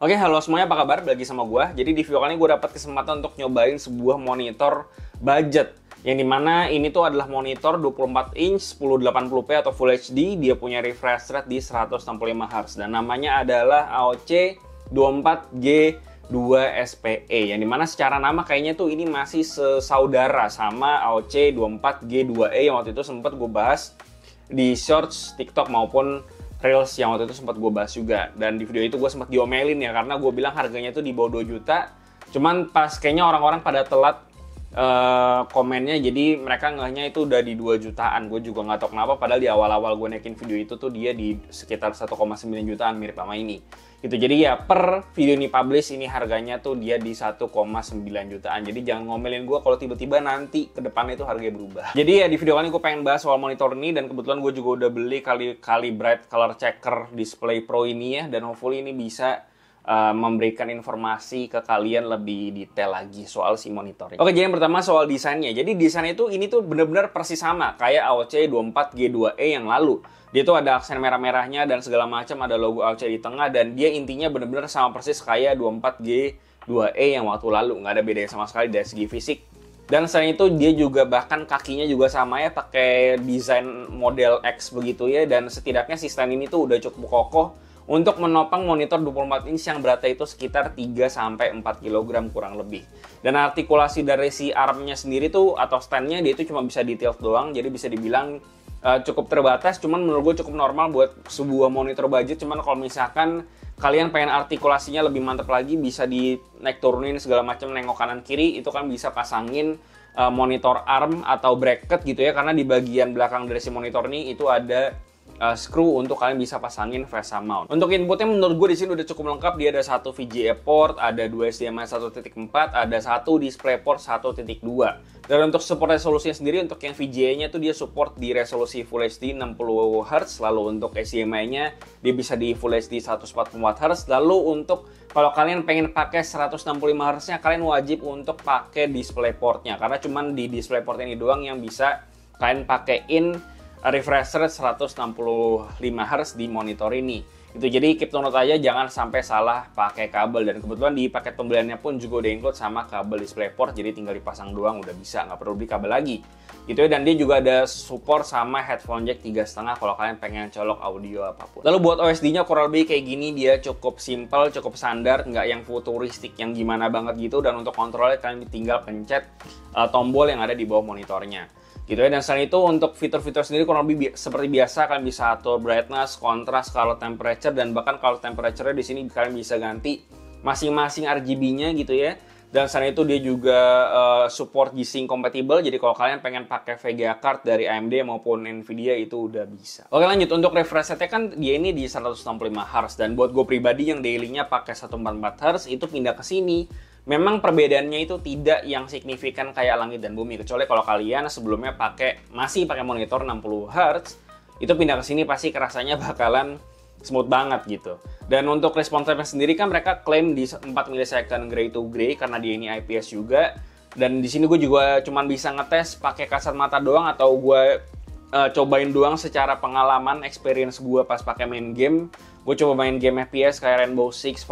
Oke, halo semuanya, apa kabar? Lagi sama gue. Jadi di video kali ini gue dapat kesempatan untuk nyobain sebuah monitor budget. Yang dimana ini tuh adalah monitor 24 inch 1080p atau Full HD. Dia punya refresh rate di 165Hz. Dan namanya adalah AOC 24G2SPE. Yang dimana secara nama kayaknya tuh ini masih sesaudara sama AOC 24G2E yang waktu itu sempat gue bahas di shorts TikTok maupun Reels yang waktu itu sempat gue bahas juga. Dan di video itu gue sempat diomelin ya, karena gue bilang harganya itu di bawah 2 juta. Cuman pas kayaknya orang-orang pada telat komennya, jadi mereka ngehnya itu udah di 2 jutaan. Gue juga nggak tahu kenapa, padahal di awal-awal gue naikin video itu tuh dia di sekitar 1,9 jutaan, mirip sama ini gitu. Jadi ya per video ini publish ini harganya tuh dia di 1,9 jutaan. Jadi jangan ngomelin gue kalau tiba-tiba nanti ke depannya itu harganya berubah. Jadi ya di video kali ini gue pengen bahas soal monitor ini, dan kebetulan gue juga udah beli Calibrite Color Checker Display Pro ini ya, dan hopefully ini bisa memberikan informasi ke kalian lebih detail lagi soal si monitor ini. Oke, jadi yang pertama soal desainnya. Jadi desainnya itu ini tuh bener-bener persis sama kayak AOC 24G2E yang lalu. Dia tuh ada aksen merah-merahnya dan segala macam, ada logo AOC di tengah, dan dia intinya bener-bener sama persis kayak 24G2E yang waktu lalu. Nggak ada bedanya sama sekali dari segi fisik. Dan selain itu dia juga bahkan kakinya juga sama ya, pakai desain model X begitu ya, dan setidaknya si stand ini tuh udah cukup kokoh untuk menopang monitor 24 inch yang beratnya itu sekitar 3-4 kg kurang lebih. Dan artikulasi dari si armnya sendiri tuh atau standnya dia itu cuma bisa di tilt doang, jadi bisa dibilang cukup terbatas. Cuman menurut gue cukup normal buat sebuah monitor budget. Cuman kalau misalkan kalian pengen artikulasinya lebih mantap lagi, bisa di naik turunin segala macam, nengok kanan kiri, itu kan bisa pasangin monitor arm atau bracket gitu ya, karena di bagian belakang dari si monitor ini itu ada screw untuk kalian bisa pasangin VESA mount. Untuk inputnya menurut gue di sini udah cukup lengkap. Dia ada satu VGA port, ada 2 HDMI 1.4, ada satu DisplayPort 1.2. Dan untuk support resolusinya sendiri, untuk yang VGA-nya tuh dia support di resolusi Full HD 60Hz. Lalu untuk HDMI-nya dia bisa di Full HD 144Hz. Lalu untuk kalau kalian pengen pakai 165Hz-nya, kalian wajib untuk pakai DisplayPort-nya, karena cuman di DisplayPort ini doang yang bisa kalian pakein refresh rate 165Hz di monitor ini. Itu jadi keep note aja, jangan sampai salah pakai kabel. Dan kebetulan di paket pembeliannya pun juga udah include sama kabel DisplayPort, jadi tinggal dipasang doang udah bisa, nggak perlu beli kabel lagi gitu ya. Dan dia juga ada support sama headphone jack 3,5 kalau kalian pengen colok audio apapun. Lalu buat OSD-nya kurang lebih kayak gini, dia cukup simple, cukup standar, nggak yang futuristik yang gimana banget gitu. Dan untuk kontrolnya kalian tinggal pencet tombol yang ada di bawah monitornya gitu ya. Dan selain itu untuk fitur-fitur sendiri kurang lebih seperti biasa, kalian bisa atur brightness, kontras, color temperature, dan bahkan color temperature di sini kalian bisa ganti masing-masing RGB-nya gitu ya. Dan selain itu dia juga support G-Sync compatible, jadi kalau kalian pengen pakai VGA card dari AMD maupun Nvidia itu udah bisa. Oke, lanjut untuk refresh rate-nya kan dia ini di 165Hz, dan buat gue pribadi yang daily-nya pakai 144Hz itu pindah ke sini. Memang perbedaannya itu tidak yang signifikan kayak langit dan bumi, kecuali kalau kalian sebelumnya masih pakai monitor 60Hz, itu pindah ke sini pasti kerasanya bakalan smooth banget gitu. Dan untuk response time sendiri kan mereka klaim di 4 millisecond gray to gray karena dia ini IPS juga. Dan di sini gue juga cuman bisa ngetes pakai kasat mata doang, atau gue cobain doang secara pengalaman experience gue pas pakai main game. Gue coba main game FPS kayak Rainbow Six,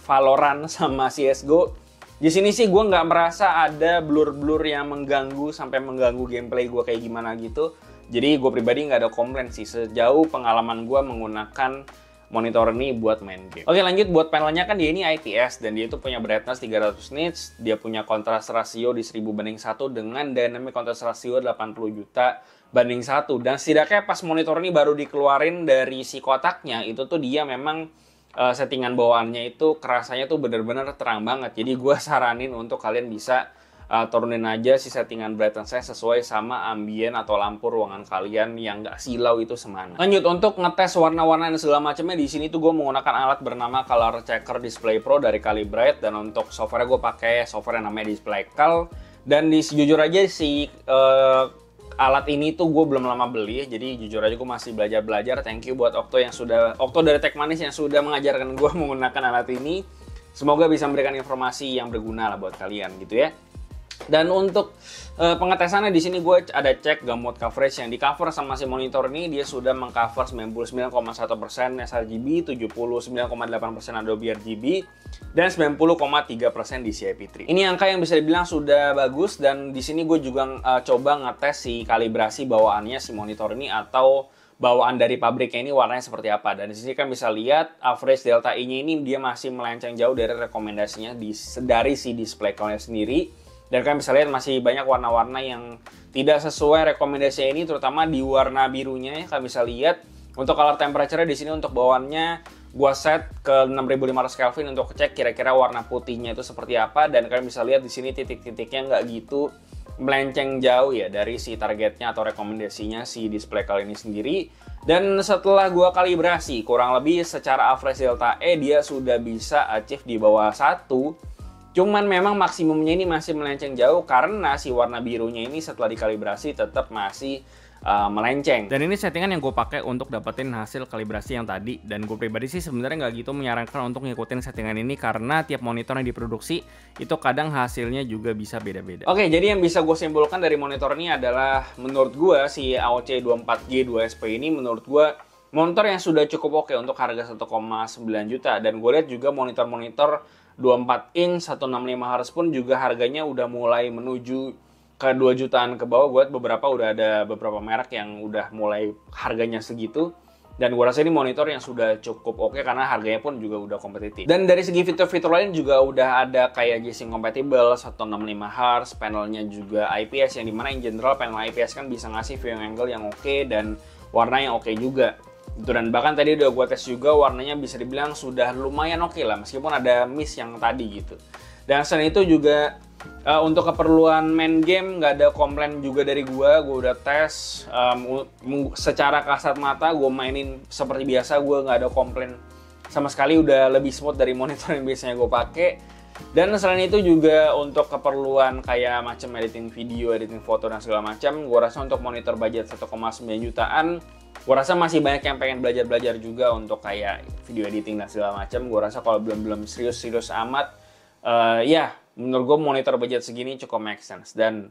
Valorant sama CSGO. Di sini sih gue nggak merasa ada blur-blur yang mengganggu sampai mengganggu gameplay gue kayak gimana gitu. Jadi gue pribadi nggak ada komplain sih sejauh pengalaman gue menggunakan monitor ini buat main game. Oke, lanjut buat panelnya kan dia ini IPS, dan dia itu punya brightness 300 nits, dia punya contrast ratio di 1000:1 dengan dynamic contrast ratio 80 juta banding 1. Dan setidaknya pas monitor ini baru dikeluarin dari si kotaknya, itu tuh dia memang settingan bawaannya itu kerasanya tuh bener-bener terang banget. Jadi gue saranin untuk kalian bisa turunin aja si settingan brightness-nya sesuai sama ambien atau lampu ruangan kalian yang nggak silau itu semana. Lanjut untuk ngetes warna-warna dan segala macamnya, di sini tuh gue menggunakan alat bernama Color Checker Display Pro dari Calibrite, dan untuk software gue pakai software yang namanya DisplayCal. Dan jujur aja si alat ini tuh gue belum lama beli, jadi jujur aja gue masih belajar. Thank you buat Okto dari Tech Manis yang sudah mengajarkan gue menggunakan alat ini. Semoga bisa memberikan informasi yang berguna lah buat kalian gitu ya. Dan untuk pengetesannya di sini gue ada cek gamut coverage yang di cover sama si monitor ini, dia sudah mengcover 99,1% sRGB, 79,8% Adobe RGB, dan 90,3% DCI-P3. Ini angka yang bisa dibilang sudah bagus, dan di sini gue juga coba ngetes si kalibrasi bawaannya si monitor ini atau bawaan dari pabriknya ini warnanya seperti apa. Dan di sini kan bisa lihat average delta I-nya ini dia masih melenceng jauh dari rekomendasinya dari si display count-nya sendiri. Dan kalian bisa lihat masih banyak warna-warna yang tidak sesuai rekomendasi ini, terutama di warna birunya ya. Kalian bisa lihat untuk color temperature di sini untuk bawaannya gua set ke 6500 Kelvin untuk cek kira-kira warna putihnya itu seperti apa. Dan kalian bisa lihat di sini titik-titiknya nggak gitu melenceng jauh ya dari si targetnya atau rekomendasinya si display kali ini sendiri. Dan setelah gua kalibrasi kurang lebih secara average delta E dia sudah bisa achieve di bawah 1. Cuman memang maksimumnya ini masih melenceng jauh karena si warna birunya ini setelah dikalibrasi tetap masih melenceng. Dan ini settingan yang gue pakai untuk dapetin hasil kalibrasi yang tadi. Dan gue pribadi sih sebenarnya nggak gitu menyarankan untuk ngikutin settingan ini karena tiap monitor yang diproduksi itu kadang hasilnya juga bisa beda-beda. Oke, jadi yang bisa gue simpulkan dari monitor ini adalah menurut gue si AOC 24G2SP ini menurut gue monitor yang sudah cukup oke untuk harga 1,9 juta. Dan gue lihat juga monitor-monitor 24 inch 165 Hz pun juga harganya udah mulai menuju ke 2 jutaan ke bawah. Gue beberapa udah ada beberapa merek yang udah mulai harganya segitu. Dan gue rasa ini monitor yang sudah cukup oke karena harganya pun juga udah kompetitif. Dan dari segi fitur-fitur lain juga udah ada kayak G-Sync compatible 165 Hz, panelnya juga IPS yang dimana in general panel IPS kan bisa ngasih viewing angle yang oke dan warna yang oke juga. Dan bahkan tadi udah gue tes juga warnanya bisa dibilang sudah lumayan oke lah meskipun ada miss yang tadi gitu. Dan selain itu juga untuk keperluan main game nggak ada komplain juga dari gue udah tes secara kasat mata gue mainin seperti biasa, gue nggak ada komplain sama sekali, udah lebih smooth dari monitor yang biasanya gue pakai. Dan selain itu juga untuk keperluan kayak macam editing video, editing foto dan segala macam, gue rasa untuk monitor budget 1,9 jutaan gue rasa masih banyak yang pengen belajar-belajar juga untuk kayak video editing dan segala macam. Gue rasa kalau belum serius-serius amat, ya menurut gue monitor budget segini cukup make sense. Dan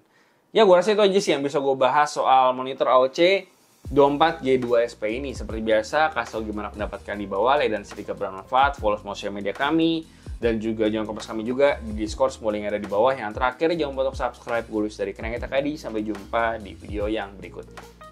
ya gue rasa itu aja sih yang bisa gue bahas soal monitor AOC 24G2SP ini. Seperti biasa, kasih tau gimana pendapat kalian di bawah, like dan sedikit bermanfaat, follow semua sosial media kami, dan juga jangan lupa kami juga di Discord, semua link ada di bawah. Yang terakhir jangan lupa untuk subscribe. Gue Luis dari Kenang Kita Kadi, sampai jumpa di video yang berikutnya.